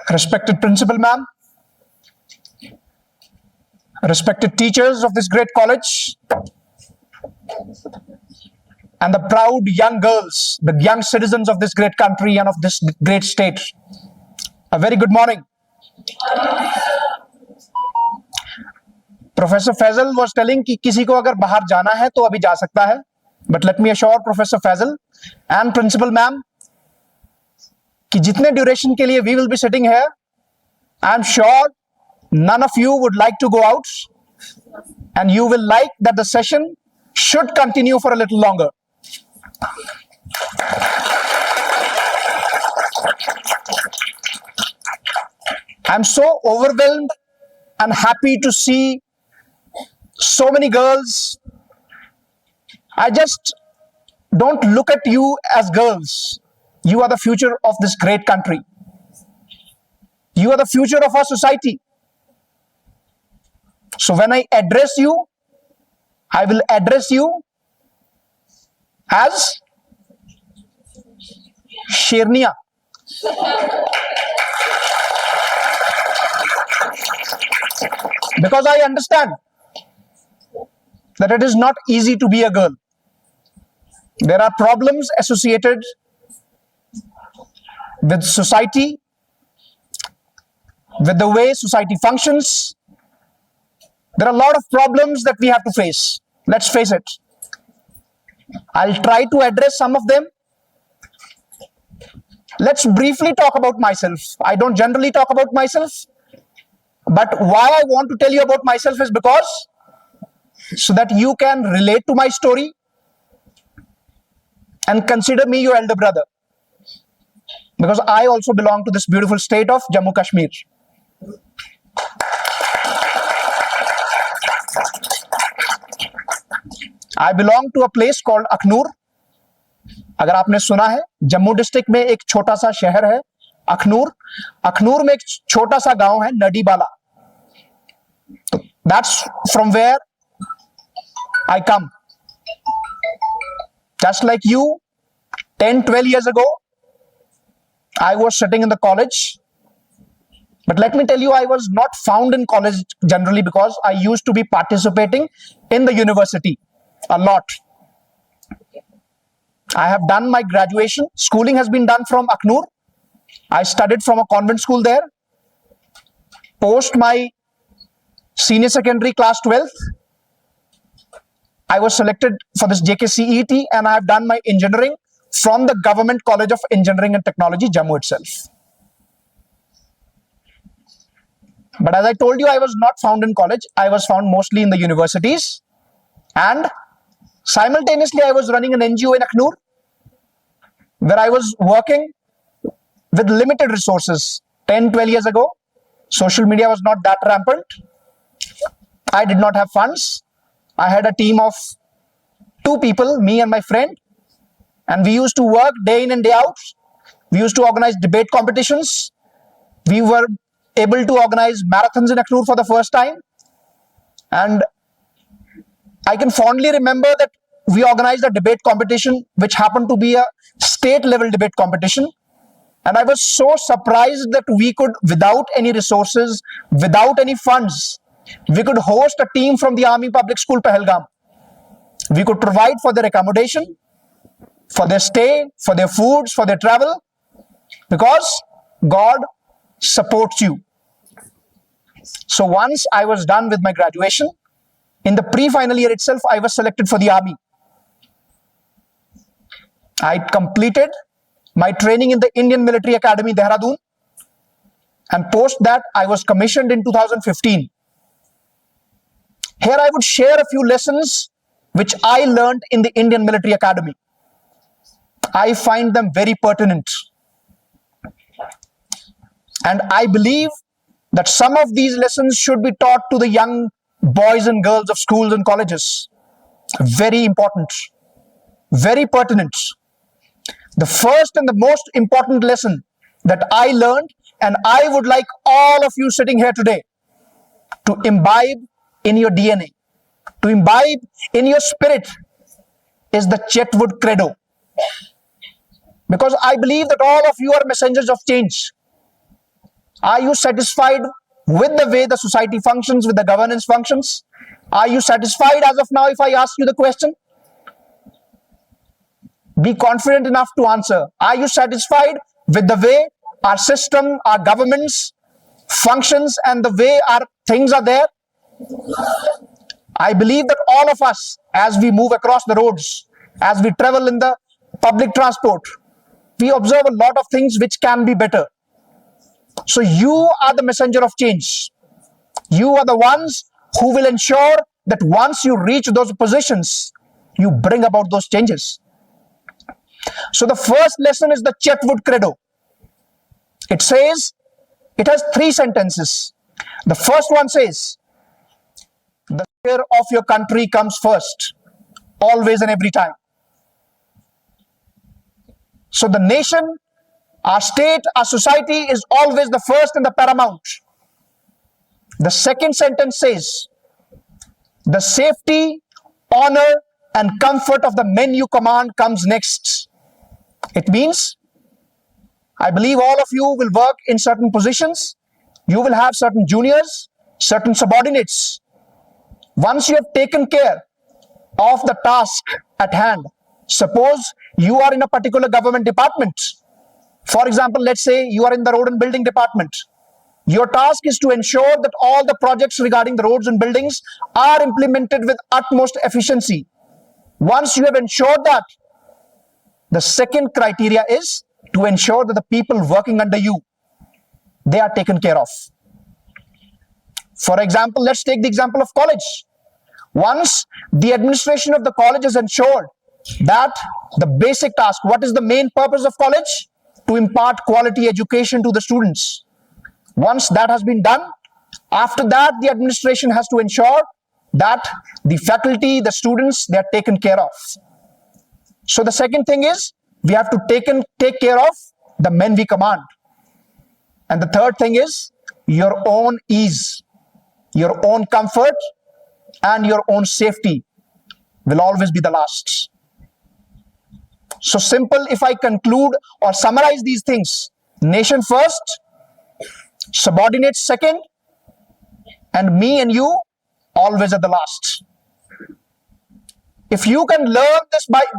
Respected principal ma'am, respected teachers of this great college, and the proud young girls, the young citizens of this great country and of this great state, a very good morning. Professor Faisal was telling कि किसी को अगर बाहर जाना है तो अभी जा सकता है, but let me assure Professor Faisal and Principal Ma'am कि जितने duration के लिए we will be sitting here, I am sure none of you would like to go out, and you will like that the session should continue for a little longer. I am so overwhelmed and happy to see so many girls. I just don't look at you as girls. You are the future of this great country. You are the future of our society. So when I address you, I will address you as Shernian. Because I understand that it is not easy to be a girl. There are problems associated with society, with the way society functions. There are a lot of problems that we have to face. Let's face it. I'll try to address some of them. Let's briefly talk about myself. I don't generally talk about myself, but why I want to tell you about myself is because so that you can relate to my story and consider me your elder brother, because I also belong to this beautiful state of Jammu Kashmir. I belong to a place called Akhnur. अगर आपने सुना है, Jammu district में एक छोटा सा शहर है अखनूर. अखनूर में एक छोटा सा गांव है नडीबाला. That's from where I come. Just like you, 10-12 years ago, I was sitting in the college. But let me tell you, I was not found in college generally because I used to be participating in the university a lot. I have done my graduation. Schooling has been done from Akhnur. I studied from a convent school there. Post my senior secondary class 12th, I was selected for this JKCET, and I have done my engineering from the Government College of Engineering and Technology, Jammu itself. But as I told you, I was not found in college. I was found mostly in the universities. And simultaneously, I was running an NGO in Akhnur, where I was working with limited resources. 10-12 years ago, social media was not that rampant. I did not have funds. I had a team of 2 people, me and my friend, and we used to work day in and day out. We used to organize debate competitions. We were able to organize marathons in Akhnur for the first time. And I can fondly remember that we organized a debate competition which happened to be a state level debate competition. And I was so surprised that we could, without any resources, without any funds, we could host a team from the Army Public School, Pahalgam. We could provide for their accommodation, for their stay, for their foods, for their travel, because God supports you. So once I was done with my graduation, in the pre-final year itself, I was selected for the army. I completed my training in the Indian Military Academy, Dehradun, and post that I was commissioned in 2015. Here I would share a few lessons which I learned in the Indian Military Academy. I find them very pertinent. And I believe that some of these lessons should be taught to the young boys and girls of schools and colleges. Very important, very pertinent. The first and the most important lesson that I learned, and I would like all of you sitting here today to imbibe in your DNA, to imbibe in your spirit, is the Chetwood Credo. Because I believe that all of you are messengers of change. Are you satisfied with the way the society functions, with the governance functions? Are you satisfied as of now if I ask you the question? Be confident enough to answer. Are you satisfied with the way our system, our governments functions and the way our things are there? I believe that all of us, as we move across the roads, as we travel in the public transport, we observe a lot of things which can be better. So you are the messenger of change. You are the ones who will ensure that once you reach those positions, you bring about those changes. So the first lesson is the Chetwood Credo. It says, it has 3 sentences. The first one says, the fear of your country comes first, always and every time. So the nation, our state, our society is always the first and the paramount. The second sentence says, the safety, honor, and comfort of the men you command comes next. It means, I believe all of you will work in certain positions. You will have certain juniors, certain subordinates. Once you have taken care of the task at hand, suppose you are in a particular government department. For example, let's say you are in the road and building department. Your task is to ensure that all the projects regarding the roads and buildings are implemented with utmost efficiency. Once you have ensured that, the second criteria is to ensure that the people working under you, they are taken care of. For example, let's take the example of college. Once the administration of the college is ensured that the basic task, what is the main purpose of college? To impart quality education to the students. Once that has been done, after that the administration has to ensure that the faculty, the students, they are taken care of. So the second thing is, we have to take care of the men we command. And the third thing is, your own ease, your own comfort, and your own safety will always be the last. So simple, if I conclude or summarize these things: nation first, subordinates second, and me and you always at the last. If you can learn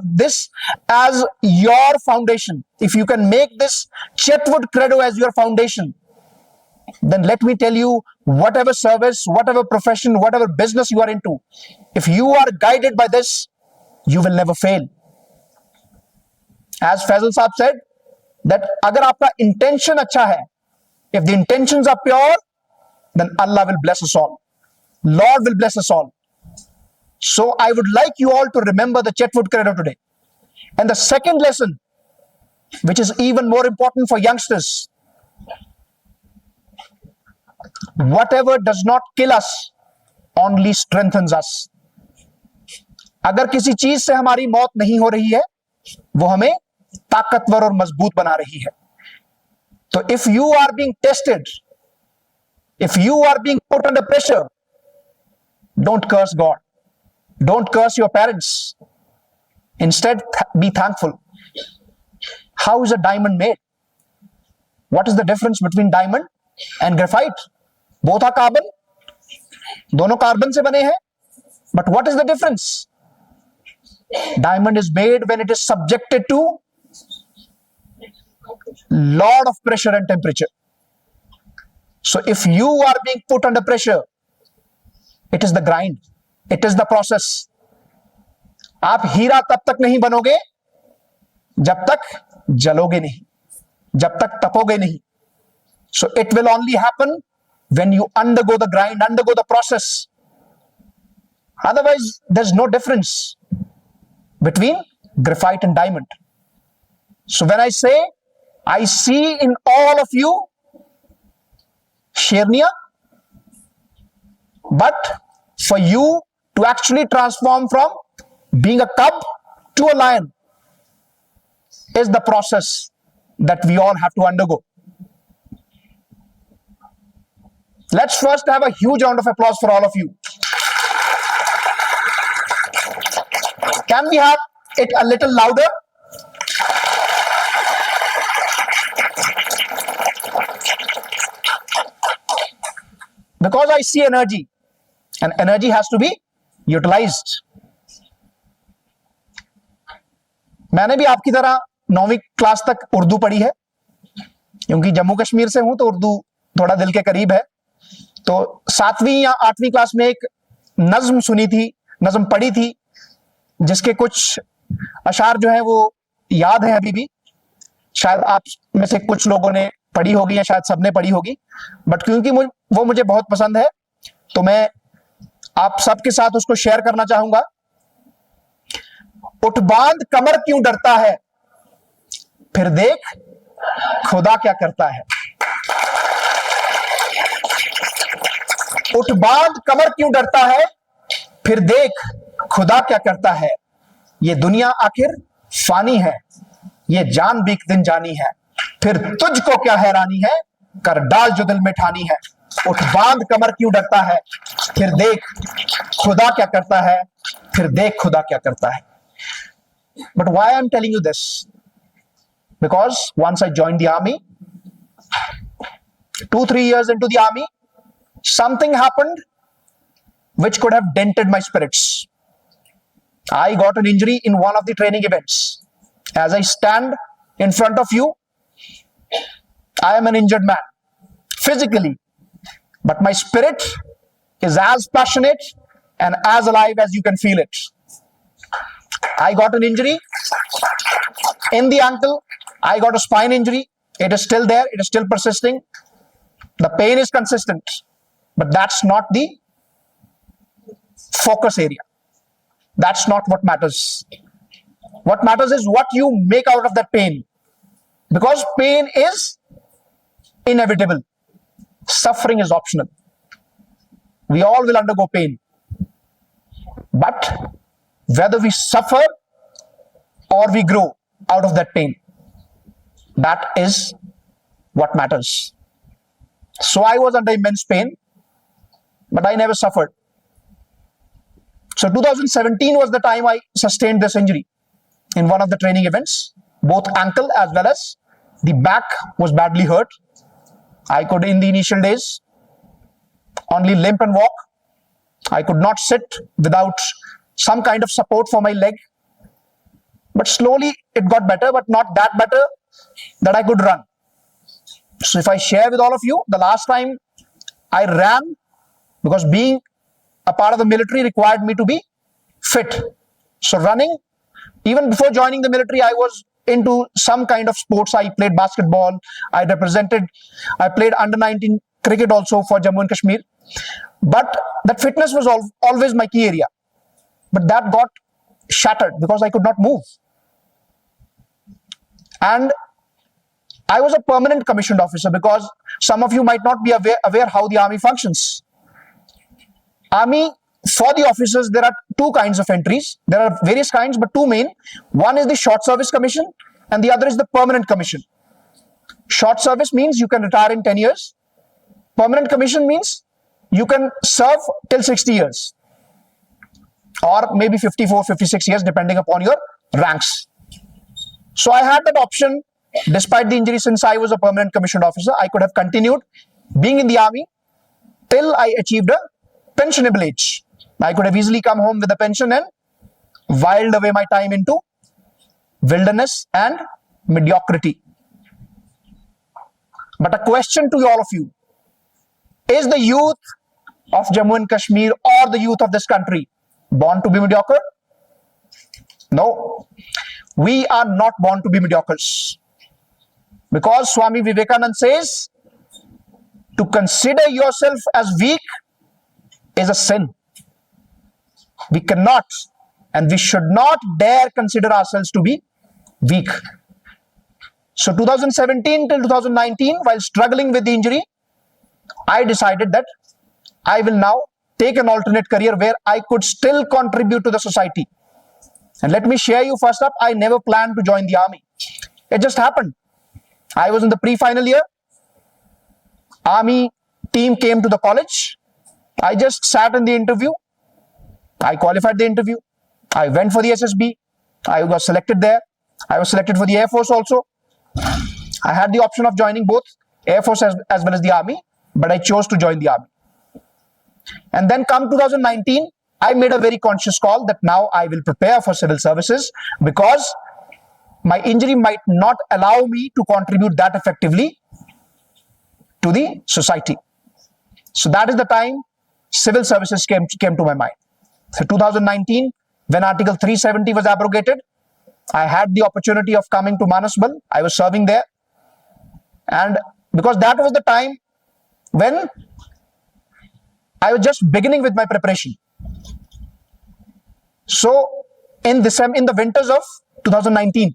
this as your foundation, if you can make this Chetwood Credo as your foundation, then let me tell you, whatever service, whatever profession, whatever business you are into, if you are guided by this, you will never fail. As Faisal Saab said, that agar aapka intention acha hai, if the intentions are pure, then Allah will bless us all. Lord will bless us all. So I would like you all to remember the Chetwood Credo today. And the second lesson, which is even more important for youngsters, whatever does not kill us only strengthens us. अगर किसी चीज से हमारी मौत नहीं हो रही है, वो हमें ताकतवर और मजबूत बना रही है. So if you are being tested, if you are being put under pressure, don't curse God. Don't curse your parents. Instead, be thankful. How is a diamond made? What is the difference between diamond and graphite? Both are carbon. दोनों carbon से बने हैं. But what is the difference? Diamond is made when it is subjected to lot of pressure and temperature. So if you are being put under pressure, it is the grind. It is the process. आप हीरा तब तक नहीं बनोगे जब तक जलोगे नहीं, जब तक तपोगे नहीं. So it will only happen when you undergo the grind, undergo the process. Otherwise, there's no difference between graphite and diamond. So when I say, I see in all of you Shernian, but for you to actually transform from being a cub to a lion is the process that we all have to undergo. Let's first have a huge round of applause for all of you. Can we have it a little louder? because I see energy, and energy has to be utilized. मैंने भी आपकी तरह 9वीं class तक उर्दू पढ़ी है, क्योंकि जम्मू कश्मीर से हूं तो उर्दू थोड़ा दिल के करीब है। तो 7वीं या 8वीं क्लास में एक नज्म सुनी थी, नज्म पढ़ी थी, जिसके कुछ अशार जो है वो याद है अभी भी। शायद आप में से कुछ लोगों ने पढ़ी होगी या शायद सबने पढ़ी होगी, बट क्योंकि वो मुझे बहुत पसंद है तो मैं आप सबके साथ उसको शेयर करना चाहूंगा। उठ बांध कमर क्यों डरता है, फिर देख खुदा क्या करता है। उठ बांध कमर क्यों डरता है, फिर देख खुदा क्या करता है। ये दुनिया आखिर फानी है, ये जान भी एक दिन जानी है, फिर तुझको क्या हैरानी है, कर डाल जो दिल में ठानी है। उठ बांध कमर क्यों डरता है, फिर देख खुदा क्या करता है, फिर देख खुदा क्या करता है। But why I'm telling you this? Because once I joined the army, 2-3 years into the army, something happened which could have dented my spirits. I got an injury in one of the training events. As I stand in front of you, I am an injured man physically, but my spirit is as passionate and as alive as you can feel it. I got an injury in the ankle. I got a spine injury. It is still there. It is still persisting. The pain is consistent, but that's not the focus area. That's not what matters. What matters is what you make out of that pain, because pain is inevitable. Suffering is optional. We all will undergo pain, but whether we suffer or we grow out of that pain, that is what matters. So I was under immense pain, but I never suffered. So 2017 was the time I sustained this injury in one of the training events. Both ankle as well as the back was badly hurt. I could, in the initial days, only limp and walk. I could not sit without some kind of support for my leg. But slowly it got better, but not that better that I could run. So if I share with all of you, the last time I ran, because being a part of the military required me to be fit. So running, even before joining the military, I was into some kind of sports. I played basketball. I played under 19 cricket also for Jammu and Kashmir. But that fitness was always my key area. But that got shattered because I could not move. And I was a permanent commissioned officer, because some of you might not be aware how the army functions. Army, for the officers, there are two kinds of entries. There are various kinds, but two main. One is the short service commission and the other is the permanent commission. Short service means you can retire in 10 years. Permanent commission means you can serve till 60 years or maybe 54, 56 years, depending upon your ranks. So I had that option. Despite the injury, since I was a permanent commissioned officer, I could have continued being in the army till I achieved a pensionable age. I could have easily come home with a pension and whiled away my time into wilderness and mediocrity. But a question to all of you: is the youth of Jammu and Kashmir or the youth of this country born to be mediocre? No, we are not born to be mediocres. Because Swami Vivekananda says, to consider yourself as weak is a sin. We cannot and we should not dare consider ourselves to be weak. So 2017 till 2019, while struggling with the injury, I decided that I will now take an alternate career where I could still contribute to the society. And let me share you first up, I never planned to join the army. It just happened. I was in the pre-final year. Army team came to the college. I just sat in the interview. I qualified the interview. I went for the SSB. I was selected there. I was selected for the Air Force also. I had the option of joining both Air Force as well as the Army, but I chose to join the Army. And then come 2019, I made a very conscious call that now I will prepare for civil services because my injury might not allow me to contribute that effectively to the society. So that is the time civil services came to my mind. So 2019, when Article 370 was abrogated, I had the opportunity of coming to Manasbal. I was serving there. And because that was the time when I was just beginning with my preparation. So in the winters of 2019,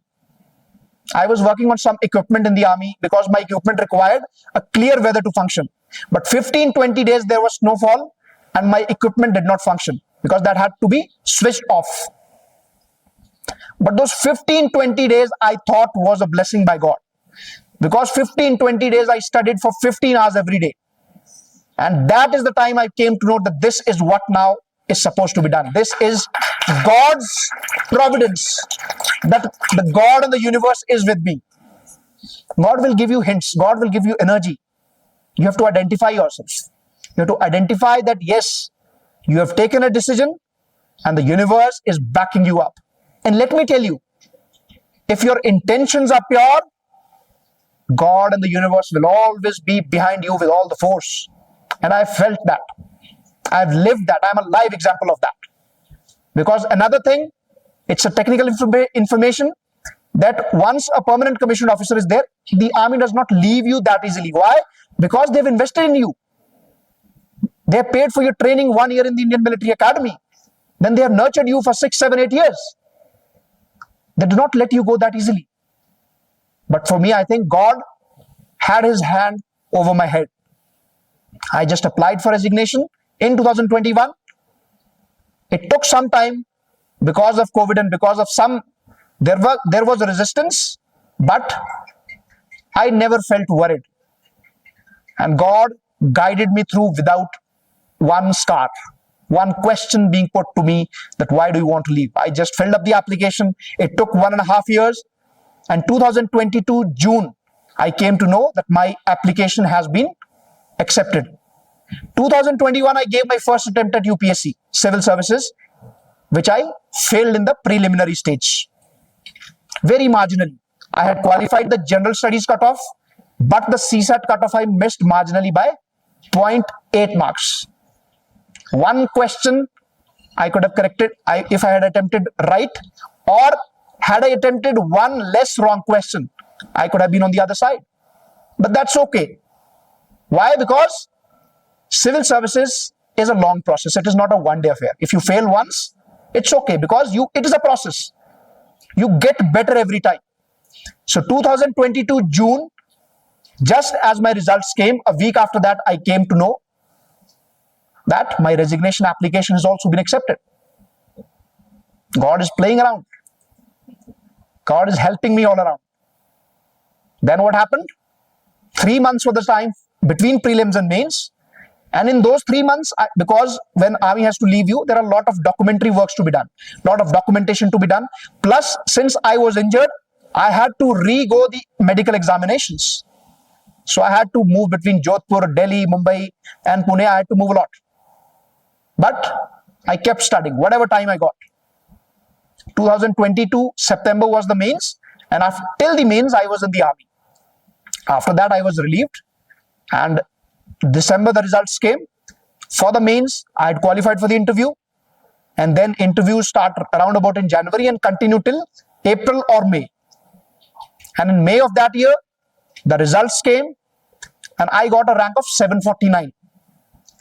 I was working on some equipment in the army because my equipment required a clear weather to function. But 15-20 days there was snowfall and my equipment did not function because that had to be switched off. But those 15-20 days I thought was a blessing by God. Because 15-20 days I studied for 15 hours every day. And that is the time I came to know that this is what now is supposed to be done. This is God's providence, that the God of the universe is with me. God will give you hints. God will give you energy. You have to identify yourself. You have to identify that, yes, you have taken a decision and the universe is backing you up. And let me tell you, if your intentions are pure, God and the universe will always be behind you with all the force. And I felt that. I've lived that. I'm a live example of that. Because another thing, it's a technical information that once a permanent commissioned officer is there, the army does not leave you that easily. Why? Because they've invested in you. They have paid for your training 1 year in the Indian Military Academy. Then they have nurtured you for 6, 7, 8 years. They do not let you go that easily. But for me, I think God had his hand over my head. I just applied for resignation in 2021. It took some time because of COVID and because of there was a resistance, but I never felt worried. And God guided me through without one scar, one question being put to me that why do you want to leave? I just filled up the application. It took 1.5 years. And 2022 June, I came to know that my application has been accepted. 2021, I gave my first attempt at UPSC, Civil Services, which I failed in the preliminary stage. Very marginally. I had qualified the General Studies cutoff, but the CSAT cutoff I missed marginally by 0.8 marks. One question I could have corrected if I had attempted right, or had I attempted one less wrong question, I could have been on the other side. But that's okay. Why? Because civil services is a long process. It is not a one-day affair. If you fail once, it's okay because it is a process. You get better every time. So 2022 June, just as my results came, a week after that, I came to know that my resignation application has also been accepted. God is playing around. God is helping me all around. Then what happened? 3 months was the time between prelims and mains. And in those 3 months, because when army has to leave you, there are a lot of documentary works to be done, a lot of documentation to be done. Plus, since I was injured, I had to re-go the medical examinations. So I had to move between Jodhpur, Delhi, Mumbai, and Pune. I had to move a lot. But I kept studying, whatever time I got. 2022 September was the mains, and till the mains I was in the army. After that I was relieved, and December the results came. For the mains I had qualified for the interview, and then interviews start around about in January and continue till April or May. And in May of that year the results came, and I got a rank of 749,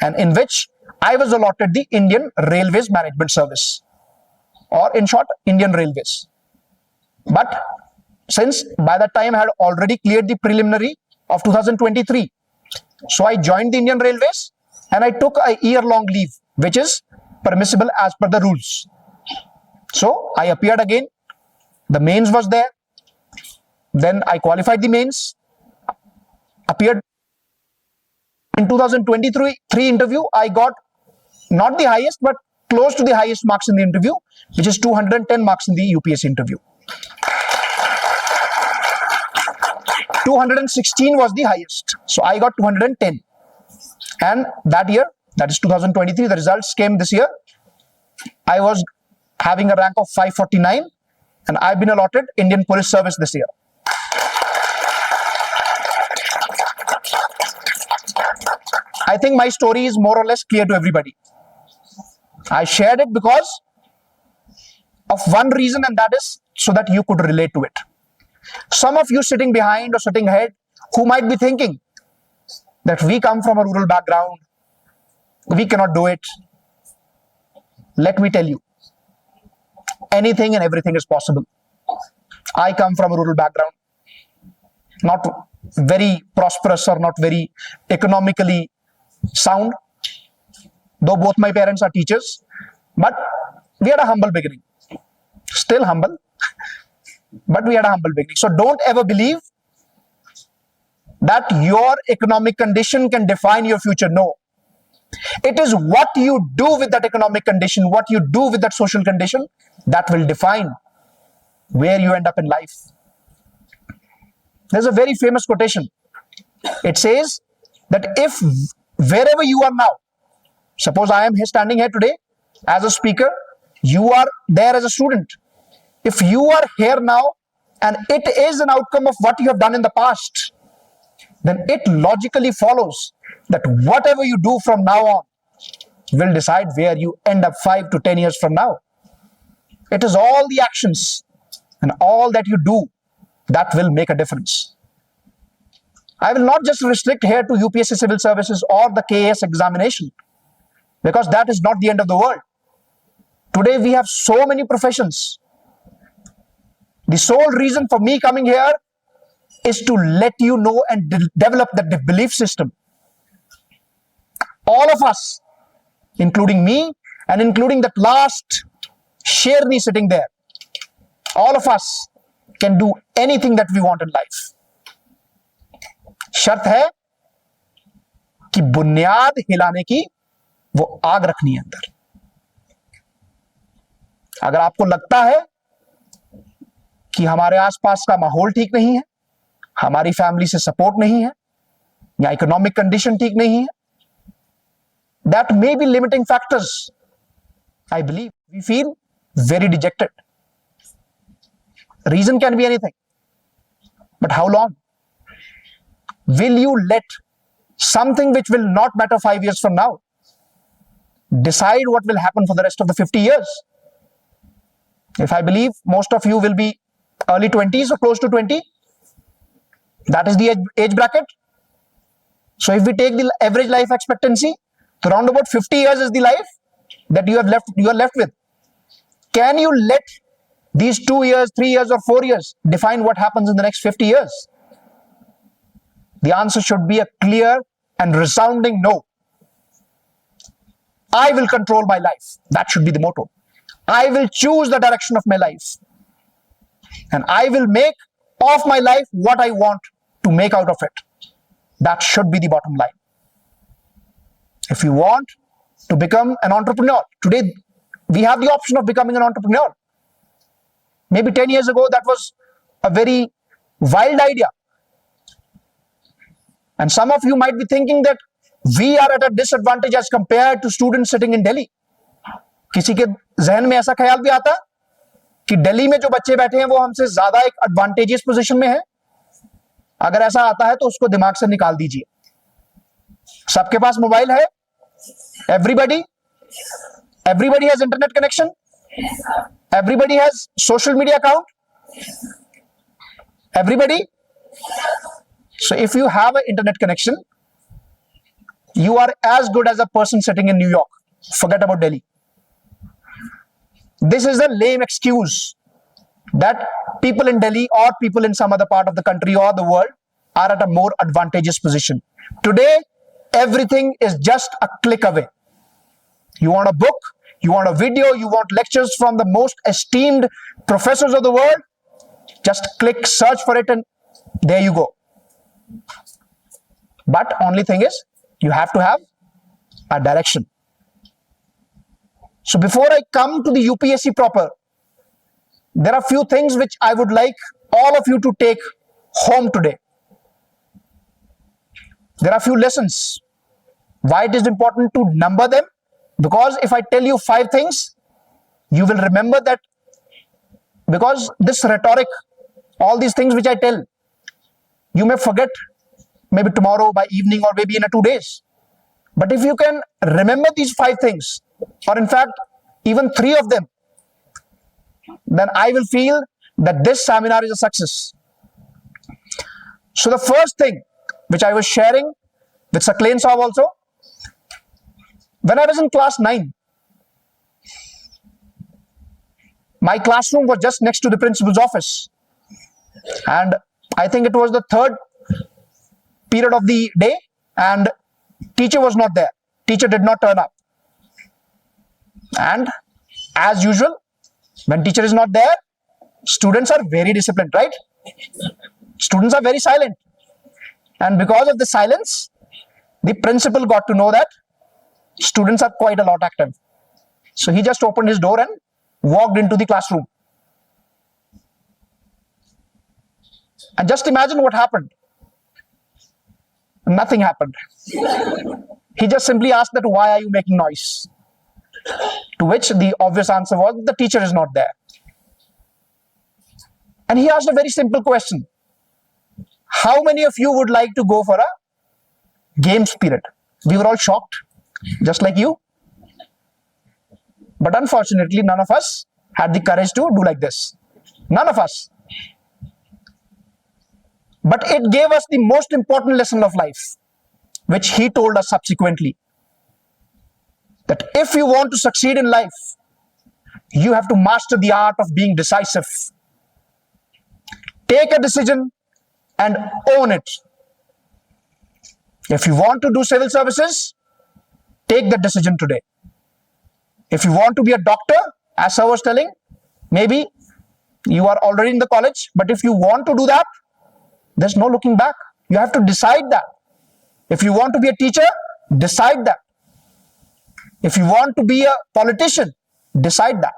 and in which I was allotted the Indian Railways Management Service, or in short, Indian Railways. But since by that time I had already cleared the preliminary of 2023, so I joined the Indian Railways and I took a year-long leave, which is permissible as per the rules. So I appeared again. The mains was there. Then I qualified the mains, appeared in 2023 interview. I got not the highest, but close to the highest marks in the interview, which is 210 marks in the UPSC interview. 216 was the highest. So I got 210. And that year, that is 2023, the results came this year. I was having a rank of 549 and I've been allotted Indian Police Service this year. I think my story is more or less clear to everybody. I shared it because of one reason, and that is so that you could relate to it. Some of you sitting behind or sitting ahead who might be thinking that we come from a rural background, we cannot do it. Let me tell you, anything and everything is possible. I come from a rural background, not very prosperous or not very economically sound, though both my parents are teachers, but we had a humble beginning. Still humble, but we had a humble beginning. So don't ever believe that your economic condition can define your future. No. It is what you do with that economic condition, what you do with that social condition, that will define where you end up in life. There's a very famous quotation. It says that if wherever you are now, suppose I am here standing here today as a speaker, you are there as a student. If you are here now and it is an outcome of what you have done in the past, then it logically follows that whatever you do from now on will decide where you end up 5 to 10 years from now. It is all the actions and all that you do that will make a difference. I will not just restrict here to UPSC Civil Services or the KAS examination, because that is not the end of the world. Today we have so many professions. The sole reason for me coming here is to let you know and develop the belief system. All of us, including me and including that last Shernian sitting there, all of us can do anything that we want in life. शर्त है कि बुनियाद हिलाने की वो आग रखनी है अंदर. अगर आपको लगता है कि हमारे आसपास का माहौल ठीक नहीं है, हमारी फैमिली से सपोर्ट नहीं है, या इकोनॉमिक कंडीशन ठीक नहीं है, that may be limiting factors. I believe we feel very dejected. Reason can be anything, but how long? Will you let something which will not matter 5 years from now decide what will happen for the rest of the 50 years? If I believe most of you will be early 20s or close to 20, that is the age bracket. So if we take the average life expectancy, so around about 50 years is the life that you are left with. Can you let these 2 years, 3 years or 4 years define what happens in the next 50 years? The answer should be a clear and resounding no. I will control my life. That should be the motto. I will choose the direction of my life. And I will make of my life what I want to make out of it. That should be the bottom line. If you want to become an entrepreneur, today we have the option of becoming an entrepreneur. Maybe 10 years ago, that was a very wild idea. And some of you might be thinking that we are at a disadvantage as compared to students sitting in Delhi. किसी के जहन में ऐसा ख्याल भी आता कि दिल्ली में जो बच्चे बैठे हैं वो हमसे ज्यादा एक एडवांटेजियस पोजीशन में है. अगर ऐसा आता है तो उसको दिमाग से निकाल दीजिए. सबके पास मोबाइल है. Everybody has internet connection. Everybody has social media account. Everybody. So if you have an internet connection, you are as good as a person sitting in New York. Forget about Delhi. This is a lame excuse that people in Delhi or people in some other part of the country or the world are at a more advantageous position. Today, everything is just a click away. You want a book, you want a video, you want lectures from the most esteemed professors of the world, just click, search for it, and there you go. But only thing is, you have to have a direction. So before I come to the UPSC proper, there are few things which I would like all of you to take home today. There are few lessons Why it is important to number them? Because if I tell you 5 things, you will remember that, because this rhetoric, all these things which I tell, you may forget maybe tomorrow by evening or maybe in 2 days. But if you can remember these 5 things, or in fact even 3 of them, then I will feel that this seminar is a success. So the first thing which I was sharing with Saklain Saab also, when I was in class 9, my classroom was just next to the principal's office, and I think it was the 3rd period of the day, and teacher was not there. Teacher did not turn up. And as usual, when teacher is not there, students are very disciplined, right? Students are very silent. And because of the silence, the principal got to know that students are quite a lot active. So he just opened his door and walked into the classroom. And just imagine what happened. Nothing happened. He just simply asked that, why are you making noise? To which the obvious answer was, the teacher is not there. And he asked a very simple question. How many of you would like to go for a games period? We were all shocked, just like you. But unfortunately, none of us had the courage to do like this. None of us. But it gave us the most important lesson of life, which he told us subsequently. That if you want to succeed in life, you have to master the art of being decisive. Take a decision and own it. If you want to do civil services, take that decision today. If you want to be a doctor, as I was telling, maybe you are already in the college, but if you want to do that, there's no looking back. You have to decide that. If you want to be a teacher, decide that. If you want to be a politician, decide that.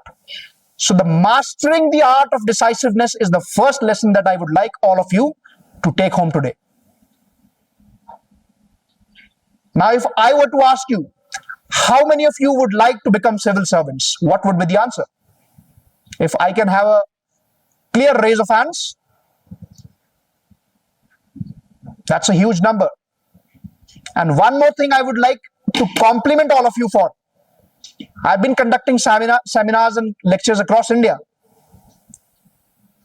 So the mastering the art of decisiveness is the first lesson that I would like all of you to take home today. Now, if I were to ask you, how many of you would like to become civil servants? What would be the answer? If I can have a clear raise of hands, that's a huge number. And one more thing I would like to compliment all of you for. I've been conducting seminars and lectures across India.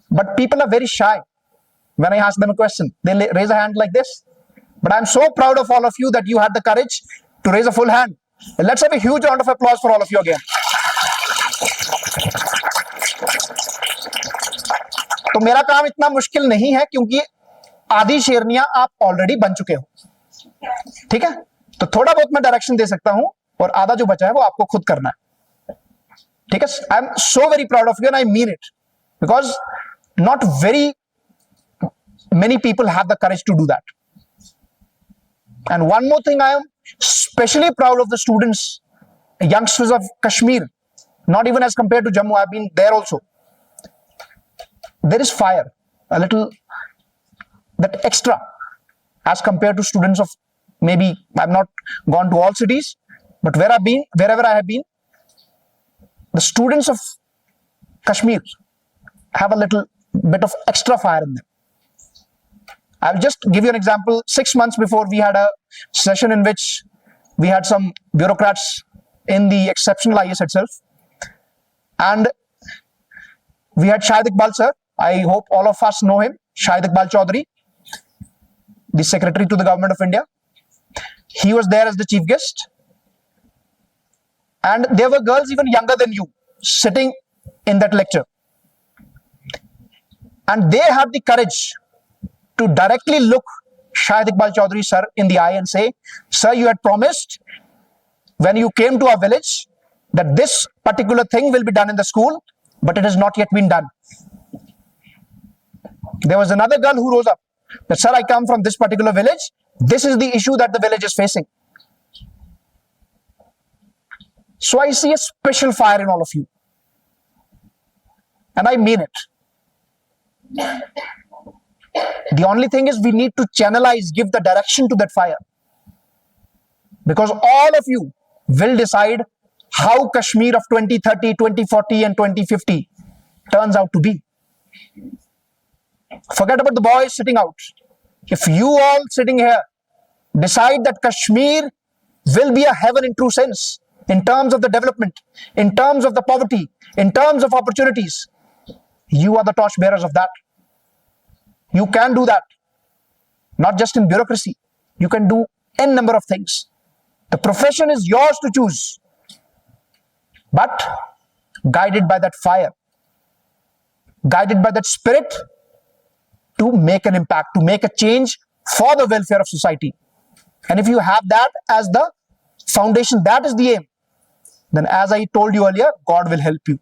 But people are very shy. When I ask them a question, they raise a hand like this. But I'm so proud of all of you that you had the courage to raise a full hand. And let's have a huge round of applause for all of you again. तो मेरा काम इतना मुश्किल नहीं है, क्योंकि आधी शेरनियां आप ऑलरेडी बन चुके हो. ठीक है, तो थोड़ा बहुत मैं डायरेक्शन दे सकता हूं, और आधा जो बचा है वो आपको खुद करना है. ठीक है, I am so very proud of you and I mean it, because not very many people have the courage to do that. And one more thing, I am especially proud of the students, youngsters of Kashmir, not even as compared to Jammu. I've been there also. There is fire, a little, that extra, as compared to students of, maybe I've not gone to all cities, but wherever I have been, the students of Kashmir have a little bit of extra fire in them. I'll just give you an example. 6 months before, we had a session in which we had some bureaucrats in the exceptional IS itself. And we had Shahid Iqbal sir. I hope all of us know him. Shahid Iqbal Chaudhary, the Secretary to the Government of India. He was there as the chief guest. And there were girls even younger than you sitting in that lecture. And they had the courage to directly look Shahid Iqbal Chaudhary sir in the eye and say, sir, you had promised when you came to our village that this particular thing will be done in the school, but it has not yet been done. There was another girl who rose up, that, sir, I come from this particular village. This is the issue that the village is facing. So I see a special fire in all of you. And I mean it. The only thing is, we need to channelize, give the direction to that fire. because all of you will decide how Kashmir of 2030, 2040 and 2050 turns out to be. Forget about the boys sitting out. If you all sitting here decide that Kashmir will be a heaven in true sense, in terms of the development, in terms of the poverty, in terms of opportunities, you are the torch bearers of that. You can do that. Not just in bureaucracy. You can do n number of things. The profession is yours to choose, but guided by that fire, guided by that spirit to make an impact, to make a change for the welfare of society. And if you have that as the foundation, that is the aim, then as I told you earlier, God will help you.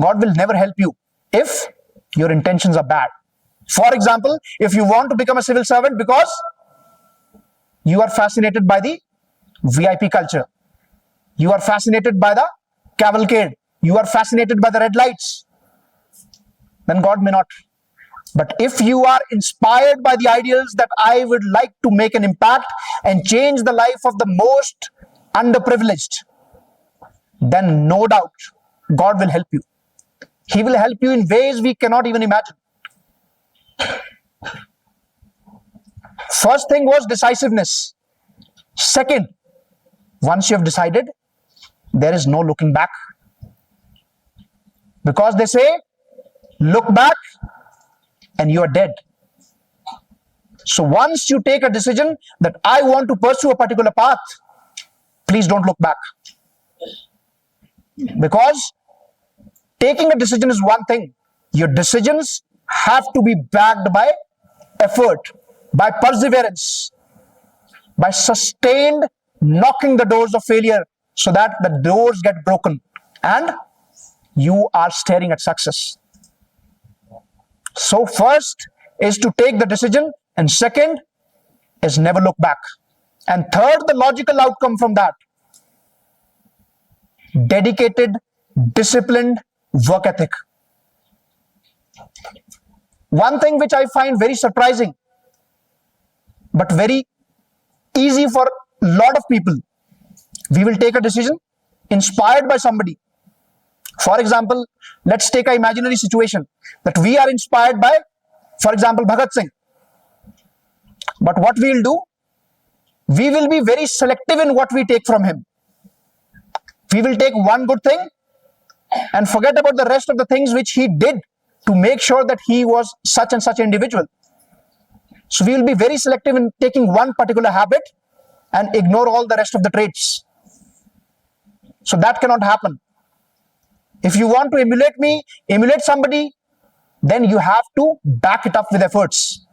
God will never help you if your intentions are bad. For example, if you want to become a civil servant because you are fascinated by the VIP culture, you are fascinated by the cavalcade, you are fascinated by the red lights, then God may not. But if you are inspired by the ideals that I would like to make an impact and change the life of the most underprivileged, then no doubt God will help you. He will help you in ways we cannot even imagine. First thing was decisiveness. Second, once you have decided, there is no looking back. Because they say, look back and you are dead. So once you take a decision that I want to pursue a particular path, please don't look back. Because taking a decision is one thing. Your decisions have to be backed by effort, by perseverance, by sustained knocking the doors of failure so that the doors get broken and you are staring at success. So first is to take the decision, and second is never look back. And third, the logical outcome from that, dedicated, disciplined work ethic. One thing which I find very surprising, but very easy for a lot of people, we will take a decision inspired by somebody. For example, let's take an imaginary situation that we are inspired by, for example, Bhagat Singh. But what we will do, we will be very selective in what we take from him. We will take one good thing and forget about the rest of the things which he did to make sure that he was such and such an individual. So we will be very selective in taking one particular habit and ignore all the rest of the traits. So that cannot happen. If you want to emulate me, emulate somebody, then you have to back it up with efforts.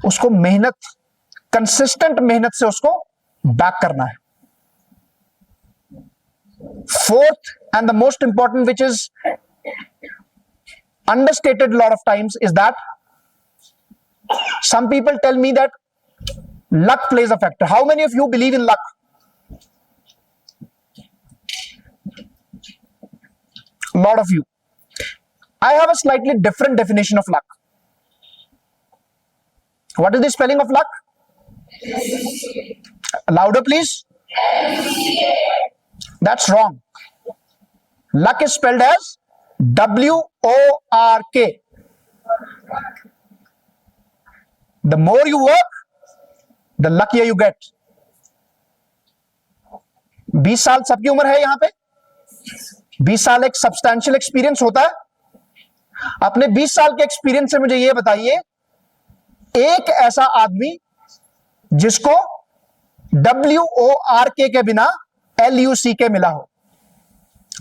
उसको मेहनत, consistent मेहनत से उसको back करना है. Fourth and the most important, which is understated a lot of times, is that some people tell me that luck plays a factor. How many of you believe in luck? A lot of you. I have a slightly different definition of luck. What is the spelling of luck? Louder, please. That's wrong. Luck is spelled as W-O-R-K. The more you work, the luckier you get. 20 साल सबकी उम्र है यहाँ पे. 20 साल एक substantial experience होता है. अपने 20 साल के एक्सपीरियंस से मुझे ये बताइए, एक ऐसा आदमी जिसको WORK के बिना LUCK मिला हो.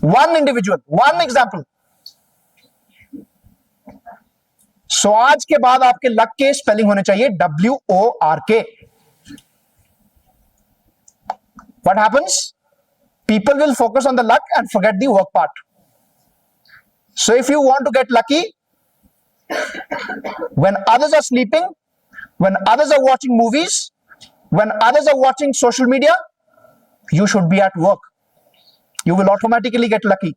One individual, one example. So आज के बाद आपके लक के स्पेलिंग होने चाहिए WORK. What happens? People will focus on the luck and forget the work part. So if you want to get lucky, when others are sleeping, when others are watching movies, when others are watching social media, you should be at work. You will automatically get lucky.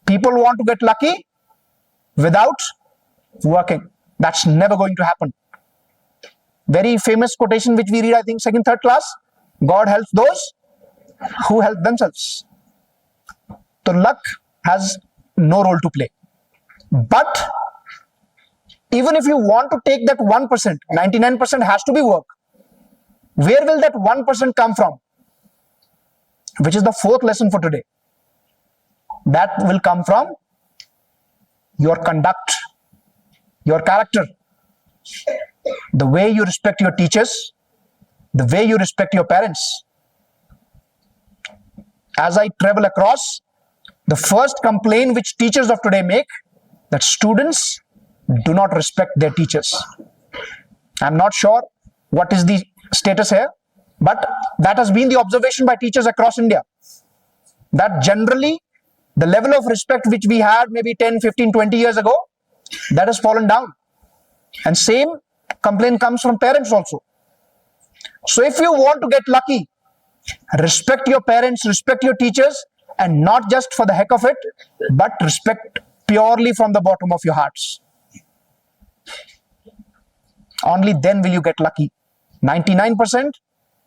People want to get lucky without working. That's never going to happen. very famous quotation which we read, I think, second, third class. God helps those who help themselves. So luck has no role to play. But even if you want to take that 1%, 99% has to be work. Where will that 1% come from? Which is the fourth lesson for today. That will come from your conduct, your character, the way you respect your teachers, the way you respect your parents. As I travel across, the first complaint which teachers of today make, that students do not respect their teachers. I'm not sure what is the status here, but that has been the observation by teachers across India, that generally the level of respect which we had maybe 10, 15, 20 years ago, that has fallen down. And same complaint comes from parents also. So if you want to get lucky, respect your parents, respect your teachers, and not just for the heck of it, but respect purely from the bottom of your hearts. Only then will you get lucky. 99%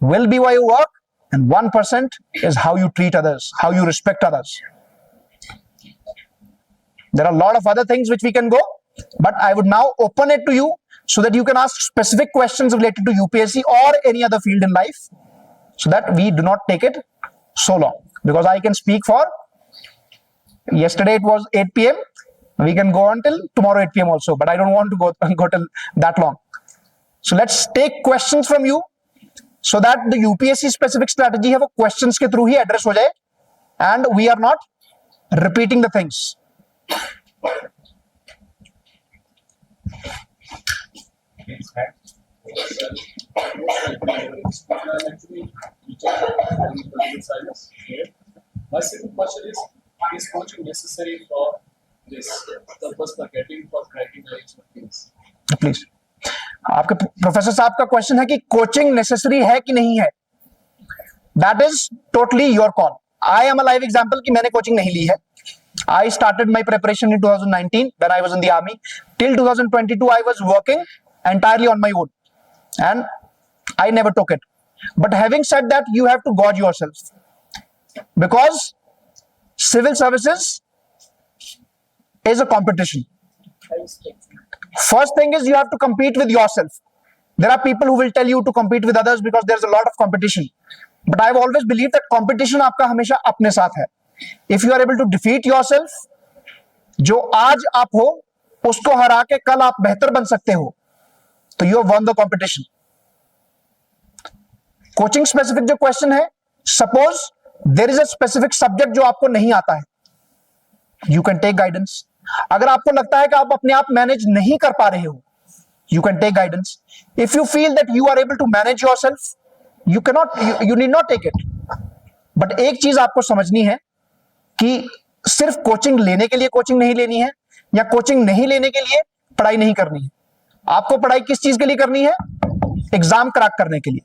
will be why you work, and 1% is how you treat others, how you respect others. There are a lot of other things which we can go, but I would now open it to you so that you can ask specific questions related to UPSC or any other field in life, so that we do not take it so long. Because I can speak for, yesterday it was 8 p.m. We can go until tomorrow 8 p.m. also, but I don't want to go till that long. So let's take questions from you so that the UPSC specific strategy है वो questions के through ही address हो जाए, and we are not repeating the things. My second question is coaching necessary for this purpose for getting for cracking the expertise? Please. आपके professor साहब का question है कि कोचिंग नेसेसरी है कि नहीं है. That is totally your call. I am a live example कि मैंने कोचिंग नहीं ली है. I started my preparation in 2019 when I was in the army. Till 2022 I was working entirely on my own, and I never took it. But having said that, you have to gauge yourself, because civil services is a competition. First thing is you have to compete with yourself. There are people who will tell you to compete with others because there's a lot of competition. But I've always believed that competition आपका हमेशा अपने साथ है. If you are able to defeat yourself, जो आज आप हो उसको हरा के कल आप बेहतर बन सकते हो, तो you have won the competition. Coaching specific जो क्वेश्चन है, suppose there is a specific subject जो आपको नहीं आता है, यू कैन टेक गाइडेंस. अगर आपको लगता है कि आप अपने आप मैनेज नहीं कर पा रहे हो, you can take guidance. If you feel that you are able to manage yourself, you need not take it. But एक चीज आपको समझनी है कि सिर्फ कोचिंग लेने के लिए कोचिंग नहीं लेनी है, या कोचिंग नहीं लेने के लिए पढ़ाई नहीं करनी है. आपको पढ़ाई किस चीज के लिए करनी है? एग्जाम क्रैक करने के लिए.